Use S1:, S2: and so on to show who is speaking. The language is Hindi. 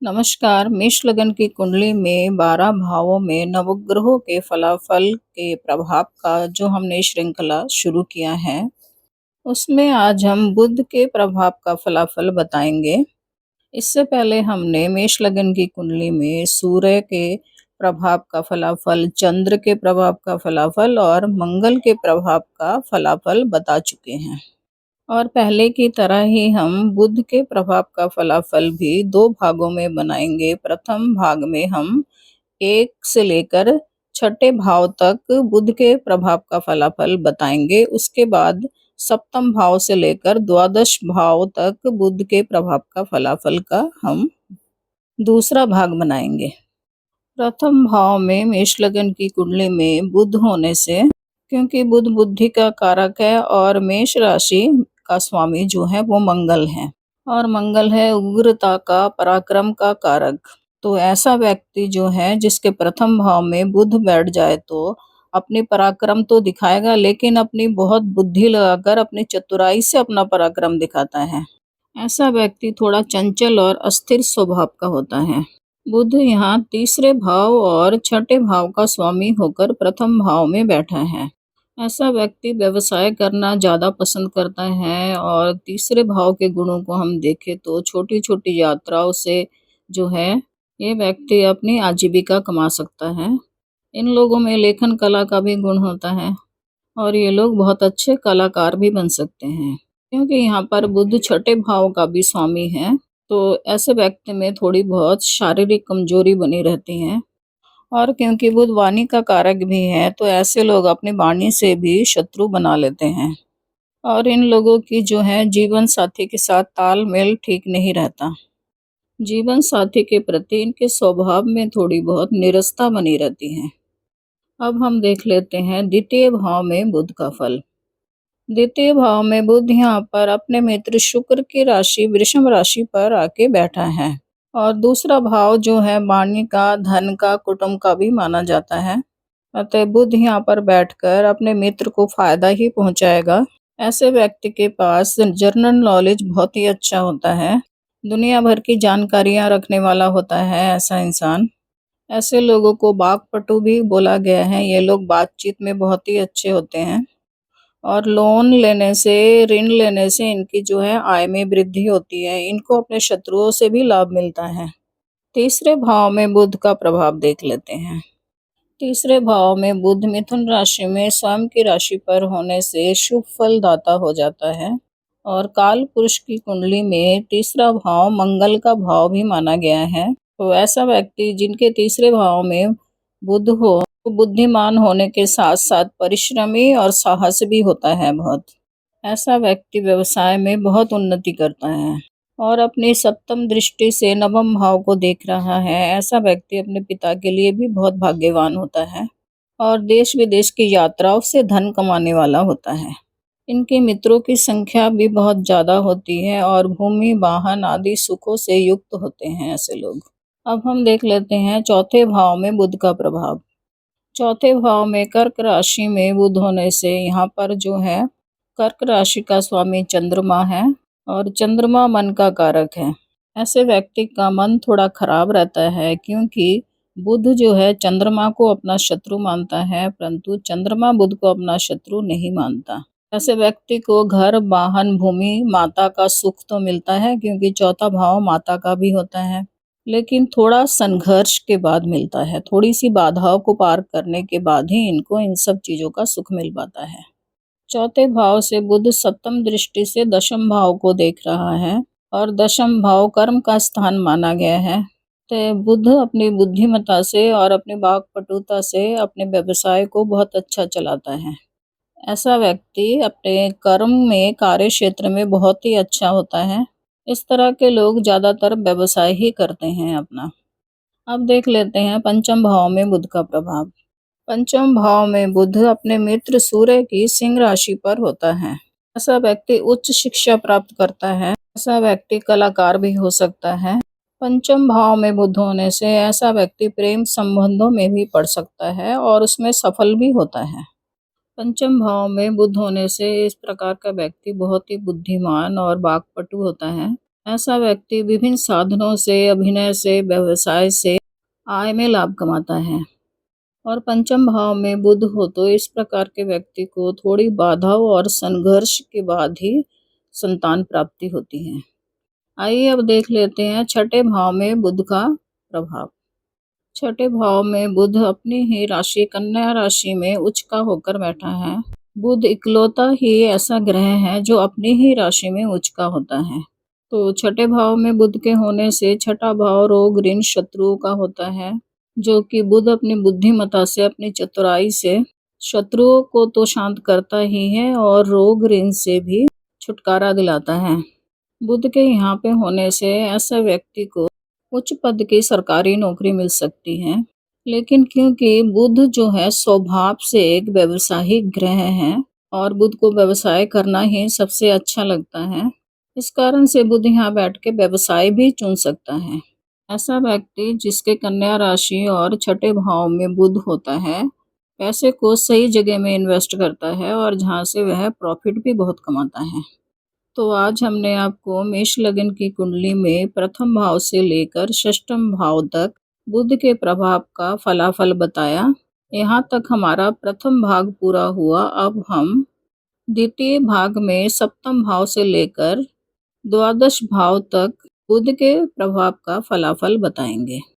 S1: नमस्कार। मेष लगन की कुंडली में 12 भावों में नवग्रहों के फलाफल के प्रभाव का जो हमने श्रृंखला शुरू किया है, उसमें आज हम बुध के प्रभाव का फलाफल बताएंगे। इससे पहले हमने मेष लगन की कुंडली में सूर्य के प्रभाव का फलाफल, चंद्र के प्रभाव का फलाफल और मंगल के प्रभाव का फलाफल बता चुके हैं। और पहले की तरह ही हम बुध के प्रभाव का फलाफल भी 2 भागों में बनाएंगे। प्रथम भाग में हम 1 से लेकर छठे भाव तक बुध के प्रभाव का फलाफल बताएंगे। उसके बाद सप्तम भाव से लेकर द्वादश भाव तक बुध के प्रभाव का फलाफल का हम दूसरा भाग बनाएंगे। प्रथम भाव में मेष लगन की कुंडली में बुध होने से, क्योंकि बुध बुद्धि का कारक है और मेष राशि का स्वामी जो है वो मंगल है और मंगल है उग्रता का, पराक्रम का कारक। तो ऐसा व्यक्ति जो है जिसके प्रथम भाव में बुध बैठ जाए तो अपनी पराक्रम तो दिखाएगा, लेकिन अपनी बहुत बुद्धि लगाकर अपनी चतुराई से अपना पराक्रम दिखाता है। ऐसा व्यक्ति थोड़ा चंचल और अस्थिर स्वभाव का होता है। बुध यहाँ तीसरे भाव और छठे भाव का स्वामी होकर प्रथम भाव में बैठा है। ऐसा व्यक्ति व्यवसाय करना ज़्यादा पसंद करता है और तीसरे भाव के गुणों को हम देखें तो छोटी छोटी यात्राओं से जो है ये व्यक्ति अपनी आजीविका कमा सकता है। इन लोगों में लेखन कला का भी गुण होता है और ये लोग बहुत अच्छे कलाकार भी बन सकते हैं, क्योंकि यहाँ पर बुध छठे भाव का भी स्वामी है। तो ऐसे व्यक्ति में थोड़ी बहुत शारीरिक कमजोरी बनी रहती है और क्योंकि बुध वाणी का कारक भी है तो ऐसे लोग अपनी वाणी से भी शत्रु बना लेते हैं और इन लोगों की जो है जीवन साथी के साथ तालमेल ठीक नहीं रहता। जीवन साथी के प्रति इनके स्वभाव में थोड़ी बहुत निरस्ता बनी रहती है। अब हम देख लेते हैं द्वितीय भाव में बुध का फल। द्वितीय भाव में बुध यहाँ पर अपने मित्र शुक्र की राशि वृषभ राशि पर आके बैठा है और दूसरा भाव जो है वाणी का, धन का, कुटुंब का भी माना जाता है। अतः बुध यहाँ पर बैठकर अपने मित्र को फायदा ही पहुंचाएगा। ऐसे व्यक्ति के पास जनरल नॉलेज बहुत ही अच्छा होता है, दुनिया भर की जानकारियां रखने वाला होता है ऐसा इंसान। ऐसे लोगों को वाक्पटु भी बोला गया है। ये लोग बातचीत में बहुत ही अच्छे होते हैं और लोन लेने से, ऋण लेने से इनकी जो है आय में वृद्धि होती है। इनको अपने शत्रुओं से भी लाभ मिलता है। तीसरे भाव में बुध का प्रभाव देख लेते हैं। तीसरे भाव में बुध मिथुन राशि में स्वयं की राशि पर होने से शुभ फलदाता हो जाता है और काल पुरुष की कुंडली में तीसरा भाव मंगल का भाव भी माना गया है। तो ऐसा व्यक्ति जिनके तीसरे भाव में बुध हो, तो बुद्धिमान होने के साथ साथ परिश्रमी और साहस भी होता है बहुत। ऐसा व्यक्ति व्यवसाय में बहुत उन्नति करता है और अपनी सप्तम दृष्टि से नवम भाव को देख रहा है। ऐसा व्यक्ति अपने पिता के लिए भी बहुत भाग्यवान होता है और देश विदेश की यात्राओं से धन कमाने वाला होता है। इनके मित्रों की संख्या भी बहुत ज्यादा होती है और भूमि, वाहन आदि सुखों से युक्त होते हैं ऐसे लोग। अब हम देख लेते हैं चौथे भाव में बुध का प्रभाव। चौथे भाव में कर्क राशि में बुध होने से यहाँ पर जो है कर्क राशि का स्वामी चंद्रमा है और चंद्रमा मन का कारक है। ऐसे व्यक्ति का मन थोड़ा खराब रहता है, क्योंकि बुध जो है चंद्रमा को अपना शत्रु मानता है, परंतु चंद्रमा बुध को अपना शत्रु नहीं मानता। ऐसे व्यक्ति को घर, वाहन, भूमि, माता का सुख तो मिलता है, क्योंकि चौथा भाव माता का भी होता है, लेकिन थोड़ा संघर्ष के बाद मिलता है। थोड़ी सी बाधाओं को पार करने के बाद ही इनको इन सब चीजों का सुख मिल पाता है। चौथे भाव से बुध सप्तम दृष्टि से दशम भाव को देख रहा है और दशम भाव कर्म का स्थान माना गया है। तो बुध अपनी बुद्धिमत्ता से और अपनी वाक्पटुता से अपने व्यवसाय को बहुत अच्छा चलाता है। ऐसा व्यक्ति अपने कर्म में, कार्य क्षेत्र में बहुत ही अच्छा होता है। इस तरह के लोग ज्यादातर व्यवसाय ही करते हैं अपना। अब देख लेते हैं पंचम भाव में बुध का प्रभाव। पंचम भाव में बुध अपने मित्र सूर्य की सिंह राशि पर होता है। ऐसा व्यक्ति उच्च शिक्षा प्राप्त करता है। ऐसा व्यक्ति कलाकार भी हो सकता है। पंचम भाव में बुध होने से ऐसा व्यक्ति प्रेम संबंधों में भी पड़ सकता है और उसमें सफल भी होता है। पंचम भाव में बुध होने से इस प्रकार का व्यक्ति बहुत ही बुद्धिमान और वाक्पटु होता है ऐसा व्यक्ति विभिन्न साधनों से, अभिनय से, व्यवसाय से आय में लाभ कमाता है। और पंचम भाव में बुध हो तो इस प्रकार के व्यक्ति को थोड़ी बाधाओं और संघर्ष के बाद ही संतान प्राप्ति होती है। आइए अब देख लेते हैं छठे भाव में बुध का प्रभाव। छठे भाव में बुध अपनी ही राशि कन्या राशि में उच्च का होकर बैठा है। बुध इकलौता ही ऐसा ग्रह है जो अपनी ही राशि में उच्च का होता है। तो छठे भाव में बुध के होने से छठा भाव रोग ऋण शत्रुओं का होता है, जो कि बुध अपनी बुद्धिमत्ता से, अपनी चतुराई से शत्रुओं को तो शांत करता ही है और रोग ऋण से भी छुटकारा दिलाता है। बुध के यहाँ पे होने से ऐसे व्यक्ति को उच्च पद की सरकारी नौकरी मिल सकती है। लेकिन क्योंकि बुध जो है स्वभाव से एक व्यवसायिक ग्रह है और बुध को व्यवसाय करना ही सबसे अच्छा लगता है, इस कारण से बुध यहाँ बैठ के व्यवसाय भी चुन सकता है। ऐसा व्यक्ति जिसके कन्या राशि और छठे भाव में बुध होता है, पैसे को सही जगह में इन्वेस्ट करता है और जहाँ से वह प्रॉफिट भी बहुत कमाता है। तो आज हमने आपको मेष लग्न की कुंडली में प्रथम भाव से लेकर षष्ठम भाव तक बुध के प्रभाव का फलाफल बताया। यहाँ तक हमारा प्रथम भाग पूरा हुआ। अब हम द्वितीय भाग में सप्तम भाव से लेकर द्वादश भाव तक बुध के प्रभाव का फलाफल बताएंगे।